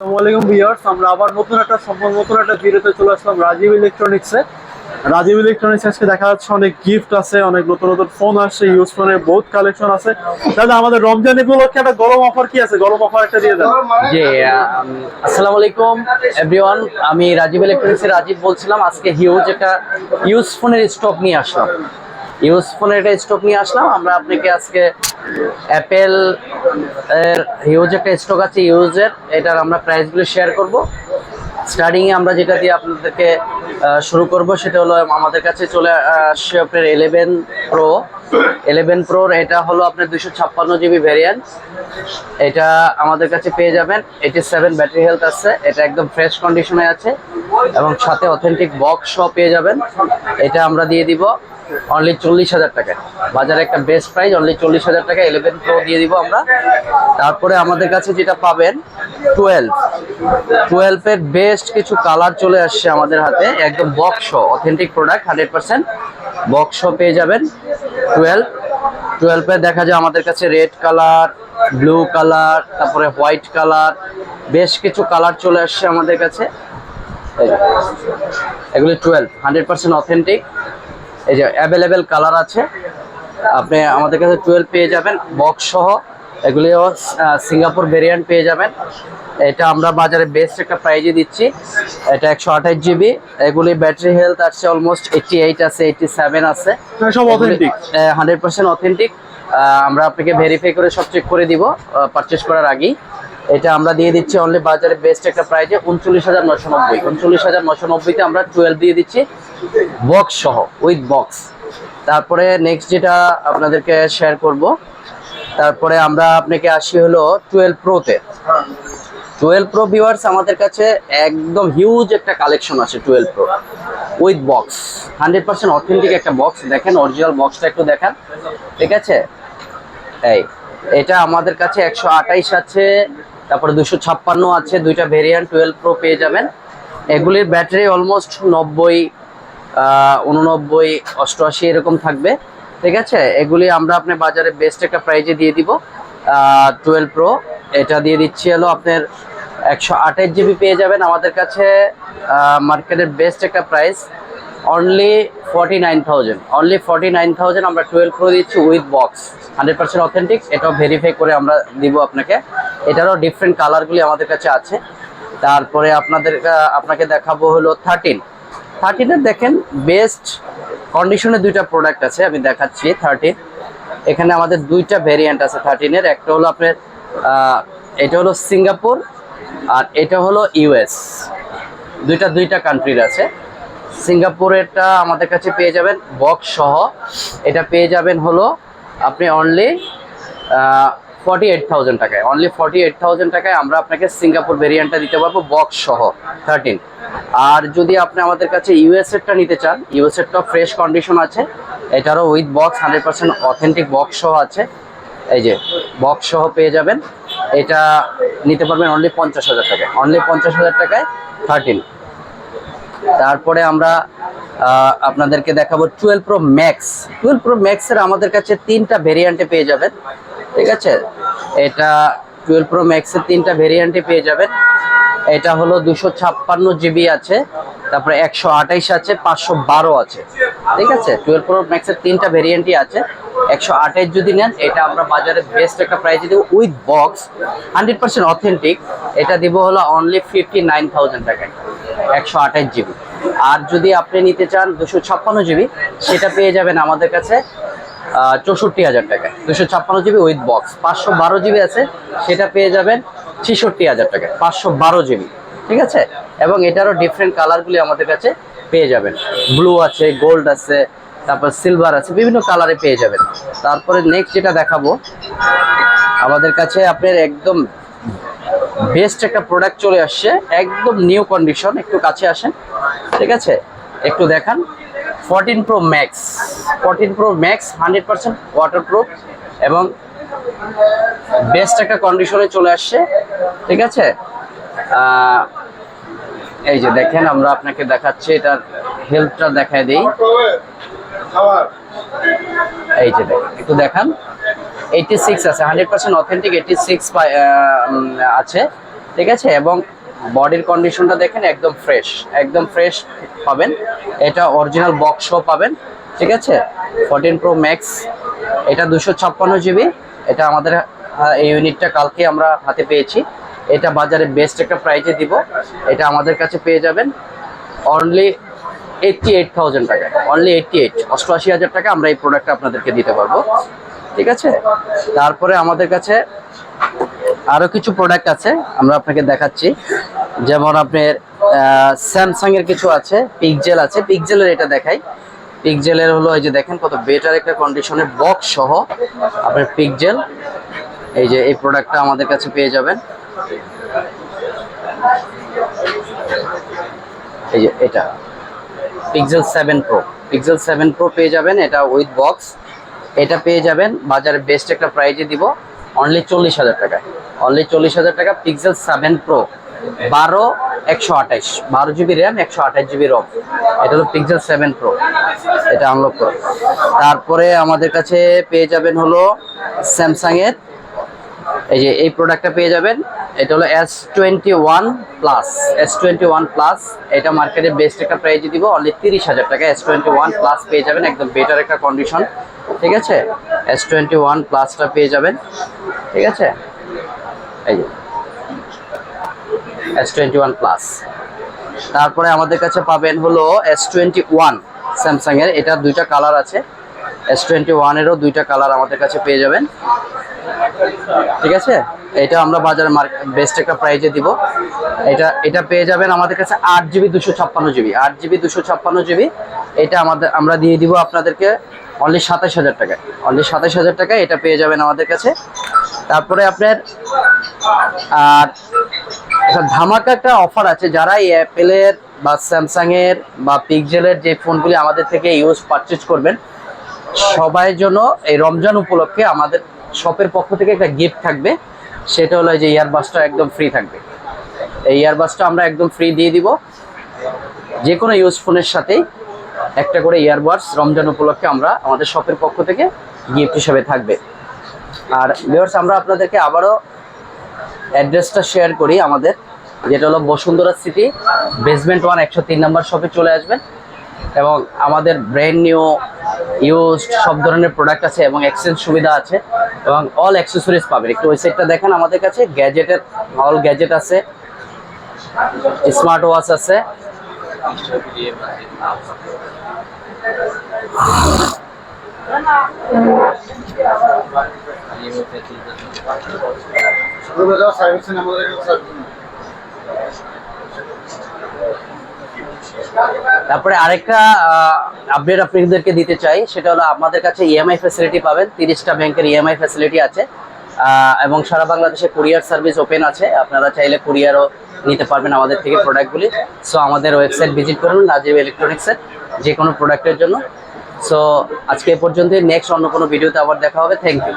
আসসালামু ভিউয়ার্স, আমরা আবার নতুন একটা ভিডিওতে চলে আসলাম রাজীব ইলেকট্রনিক্সে। রাজীব ইলেকট্রনিক্স আজকে দেখা যাচ্ছে অনেক গিফট আছে, অনেক নতুন নতুন ফোন আসছে, ইউজ ফোনের বহুত কালেকশন আছে। দাদা, আমাদের রমজান উপলক্ষে একটা গরম অফার কি আছে? গরম অফার একটা দিয়ে দেন। জি, আসসালামু আলাইকুম এভরিওয়ান। আমি রাজীব ইলেকট্রনিক্সের রাজীব বলছিলাম। আজকে হিউজ একটা ইউজ ফোনের স্টক নিয়ে আসলাম। আমরা আপনাকে আজকে অ্যাপেল এর হিউজ একটা স্টক আছে ইউজের, এটার আমরা প্রাইসগুলো শেয়ার করব। স্টার্টিংয়ে আমরা যেটা দিয়ে আপনাদেরকে শুরু করব সেটা হলো আমাদের কাছে চলে আসছে আপনার 11 প্রোর। এটা হলো আপনার 256 জিবি ভ্যারিয়েন্ট। এটা আমাদের কাছে পেয়ে যাবেন। 87 ব্যাটারি হেলথ আছে, এটা একদম ফ্রেশ কন্ডিশনে আছে এবং সাথে অথেন্টিক বক্স সহ পেয়ে যাবেন। এটা আমরা দিয়ে দিব অনলি 40,000 টাকায়। বাজারে একটা বেস্ট প্রাইস, অনলি 40,000 টাকা 11 প্রো দিয়ে দিব আমরা। তারপরে আমাদের কাছে যেটা পাবেন 12 এর বেস্ট কিছু কালার চলে আসছে আমাদের হাতে, একদম বক্স অথেন্টিক প্রোডাক্ট 100% বক্স পেয়ে যাবেন। 12 এ দেখা যায় আমাদের কাছে রেড কালার, ব্লু কালার, তারপরে হোয়াইট কালার, বেশ কিছু কালার চলে আসছে আমাদের কাছে। এগুলি 100% অথেন্টিক। এই যে অ্যাভেলেবেল কালার আছে, আপনি আমাদের কাছে 12 পেয়ে যাবেন বক্স সহ। এগুলিও সিঙ্গাপুর ভেরিয়েন্ট পেয়ে যাবেন। এটা আমরা বাজারে বেস্ট একটা প্রাইজে দিচ্ছি। এটা 128 জিবি। এগুলি ব্যাটারি হেলথ আছে অলমোস্ট 88 আছে, 87 আছে, সব অথেন্টিক, 100% অথেন্টিক। আমরা আপনাকে ভেরিফাই করে সব চেক করে দিব পারচেস করার আগেই। এটা আমরা দিয়ে দিচ্ছি অনলি বাজারে বেস্ট একটা প্রাইজে 39,990। 39,990-তে আমরা 12 দিয়ে দিচ্ছি বক্স সহ, উইথ বক্স। তারপরে নেক্সট যেটা আপনাদেরকে শেয়ার করব, তারপরে আমরা আপনাকে আসি হলো 12 প্রোতে। 12 প্রো ভিউয়ার্স, আমাদের কাছে একদম হিউজ একটা কালেকশন আছে 12 প্রো উইথ বক্স, 100% অথেন্টিক একটা বক্স। দেখেন অরিজিনাল বক্সটা একটু দেখান, ঠিক আছে? এটা আমাদের কাছে 128 আছে, তারপরে 256 আছে, দুইটা ভেরিয়েন্ট 12 প্রো পেয়ে যাবেন। এগুলির ব্যাটারি অলমোস্ট 90, 89, 88 এরকম থাকবে, ঠিক আছে? এগুলি আমরা আপনার বাজারে বেস্ট একটা প্রাইজে দিয়ে দিব। 12 প্রো এটা দিয়ে দিচ্ছি হলো আপনার 128 জিবি পেয়ে যাবেন আমাদের কাছে। মার্কেটের বেস্ট একটা প্রাইস অনলি 49,000। অনলি 49,000 আমরা 12 প্রো দিচ্ছি উইথ বক্স, 100% অথেন্টিক। এটাও ভেরিফাই করে আমরা দিব আপনাকে। এটারও ডিফারেন্ট কালারগুলি আমাদের কাছে আছে। তারপরে আপনাকে দেখাবো হলো 13-এর। দেখেন বেস্ট কন্ডিশনে দুইটা প্রোডাক্ট আছে, আমি দেখাচ্ছি। 13 এখানে আমাদের দুইটা ভেরিয়েন্ট আছে 13-এর। একটা হলো আপনার এটা হলো সিঙ্গাপুর, আর এটা হলো ইউএস। দুইটা কান্ট্রির আছে। সিঙ্গাপুরেরটা আমাদের কাছে পেয়ে যাবেন বক্স সহ। এটা পেয়ে যাবেন হলো আপনি অনলি 48,000 টাকায়। অনলি 48,000 টাকায় আমরা আপনাকে সিঙ্গাপুর ভেরিয়েন্টটা দিতে পারবো বক্স সহ 13। আর যদি আপনি আমাদের কাছে ইউএসএরটা নিতে চান, ইউএসএরটা ফ্রেশ কন্ডিশন আছে, এটারও উইথ বক্স 100% অথেন্টিক বক্স সহ আছে। এই যে বক্স সহ পেয়ে যাবেন। এটা নিতে পারবেন অনলি 50,000 টাকায়। অনলি 50,000 টাকায় 13। তারপরে আমরা আপনাদেরকে দেখাবো 12 প্রো ম্যাক্স। 12 প্রো ম্যাক্সের আমাদের কাছে তিনটা ভেরিয়েন্টে পেয়ে যাবেন, ঠিক আছে? এটা 12 প্রো ম্যাক্সের তিনটা ভেরিয়েন্টে পেয়ে যাবেন। এটা হলো 256 জিবি আছে, তারপরে 128 আছে, 512 আছে, ঠিক আছে? 12 প্রো ম্যাক্সের তিনটা ভেরিয়েন্টই আছে। 128 যদি নেন, এটা আমরা বাজারে বেস্ট একটা প্রাইসে দেবো উইথ বক্স, 100% অথেন্টিক। এটা দিব হলো অনলি 59,000 টাকায় 128 জিবি। আর যদি আপনি নিতে চান 256 জিবি, সেটা পেয়ে যাবেন আমাদের কাছে 64,000 টাকায়। 256 জিবি উইথ বক্স। 512 জিবি আছে, সেটা পেয়ে যাবেন 66,000 টাকায়, 512 জিবি, ঠিক আছে? এবং এটারও ডিফারেন্ট কালারগুলি আমাদের কাছে পেয়ে যাবেন। ব্লু আছে, গোল্ড আছে, তারপর সিলভার আছে, বিভিন্ন কালারে পেয়ে যাবেন। তারপরে নেক্সট যেটা দেখাবো, আমাদের কাছে আপনার একদম বেস্ট একটা প্রোডাক্ট চলে আসছে, একদম নিউ কন্ডিশন। একটু কাছে আসেন, ঠিক আছে? একটু দেখান। 14 pro max. 14 pro max 100% waterproof এবং বেস্ট একটা কন্ডিশনে চলে আসছে, ঠিক আছে? এই যে দেখেন, আমরা আপনাকে দেখাচ্ছি, এটার হেলথটা দেখায় দিই। এই যে দেখেন, একটু দেখান। 86 আছে, 100% অথেন্টিক 86 আছে। ঠিক আছে, এবং বডির কন্ডিশনটা দেখেন একদম ফ্রেশ পাবেন। এটা অরিজিনাল বক্স সহ পাবেন, ঠিক আছে। 14 Pro Max, এটা 256 GB। এটা আমাদের এই ইউনিটটা কালকে আমরা হাতে পেয়েছি। এটা বাজারে বেস্ট একটা প্রাইজে দিব। এটা আমাদের কাছে পেয়ে যাবেন অনলি 88,000 টাকায়, অনলি 88,000 টাকা আমরা এই প্রোডাক্টটা আপনাদেরকে দিতে পারবো, ঠিক আছে। তারপরে আমাদের কাছে আরো কিছু প্রোডাক্ট আছে, আমরা আপনাকে দেখাচ্ছি। যেমন আপনার স্যামসাং এর কিছু আছে, পিক্সেল আছে। পিক্সেলের এটা দেখাই। পিক্সেলের হলো এই যে দেখেন কত বেটার একটা কন্ডিশনের বক্স সহ আপনার পিক্সেল। এই যে এই প্রোডাক্টটা আমাদের কাছে পেয়ে যাবেন। এই যে এটা পিক্সেল 7 Pro, পিক্সেল 7 Pro পেয়ে যাবেন, এটা উইথ বক্স। এটা পেয়ে যাবেন বাজারে বেস্ট একটা প্রাইজে দিব অনলি 40,000 টাকায়, অনলি 40,000 টাকা। Pixel 7 Pro 12 GB RAM, 128 GB রম। এটা হলো পিক্সেল 7 Pro, এটা আনলক করো। তারপরে আমাদের কাছে পেয়ে যাবেন হলো স্যামসাং এর এই যে এই প্রোডাক্টটা পেয়ে যাবেন। এটা হলো S21 প্লাস, S21 প্লাস। এটা মার্কেটে বেস্ট একটা প্রাইজে দিব অনলি 30,000 টাকা। S21 প্লাস পেয়ে যাবেন, একদম বেটার একটা কন্ডিশন, ঠিক আছে। S21 প্লাসটা পেয়ে যাবেন, ঠিক আছে। এই যে S21 প্লাস। তারপরে আমাদের কাছে পাবেন হলো S21 স্যামসাং এর। এটা দুইটা কালার আছে, S21 এরও দুইটা কালার আমাদের কাছে পেয়ে যাবেন, ঠিক আছে। এটা আমরা বাজারে বেস্ট একটা প্রাইজে দিব। এটা পেয়ে যাবেন আমাদের কাছে 8GB 256 GB, 8GB 256 GB। এটা আমরা দিয়ে দিব আপনাদেরকে অনলি 27,000 টাকায়, অনলি 27,000 টাকায় এটা পেয়ে যাবেন আমাদের কাছে। তারপরে আপনার একটা ধামাকা একটা অফার আছে, যারা এই অ্যাপেলের বা স্যামসাং এর বা পিক্সেলের যে ফোনগুলি আমাদের থেকে পারচেজ করবেন, সবাই জন্য এই রমজান উপলক্ষে আমাদের শপের পক্ষ থেকে একটা গিফট থাকবে। সেটা হলো যে ইয়ারবাসটা একদম ফ্রি থাকবে। এই ইয়ারবাসটা আমরা একদম ফ্রি দিয়ে দিব। যে কোনো ইউজ ফোনের সাথেই একটা করে ইয়ারবাডস রমজান উপলক্ষে আমরা আমাদের শপের পক্ষ থেকে গিফট হিসেবে থাকবে। আর ভিউয়ার্স, আমরা আপনাদেরকে আবারও অ্যাড্রেসটা শেয়ার করি আমাদের, যেটা হলো বসুন্ধরা সিটি বেসমেন্ট 1 103 নম্বর শপে চলে আসবেন। এবং আমাদের ব্র্যান্ড নিউ ইউজড সব ধরনের প্রোডাক্ট আছে এবং এক্সচেঞ্জ সুবিধা আছে এবং অল অ্যাক্সেসরিজ পাবেন। একটু ওই সাইডটা দেখেন, আমাদের কাছে গ্যাজেটের অল গ্যাজেট আছে, স্মার্ট ওয়াচ আছে। তারপরে আরেকটা আপডেট আপনাদেরকে দিতে চাই, সেটা হলো আমাদের কাছে ইএমআই ফ্যাসিলিটি পাবেন। 30টা ব্যাংকের ইএমআই ফ্যাসিলিটি আছে এবং সারা বাংলাদেশে কুরিয়ার সার্ভিস ওপেন আছে। আপনারা চাইলে কুরিয়ারও নিতে পারবেন আমাদের থেকে প্রোডাক্টগুলি। সো আমাদের ওয়েবসাইট ভিজিট করুন রাজীব ইলেকট্রনিক্সের যে কোনো প্রোডাক্টের জন্য। সো আজকে এ পর্যন্তই, নেক্সট অন্য কোনো ভিডিওতে আবার দেখা হবে। Thank you.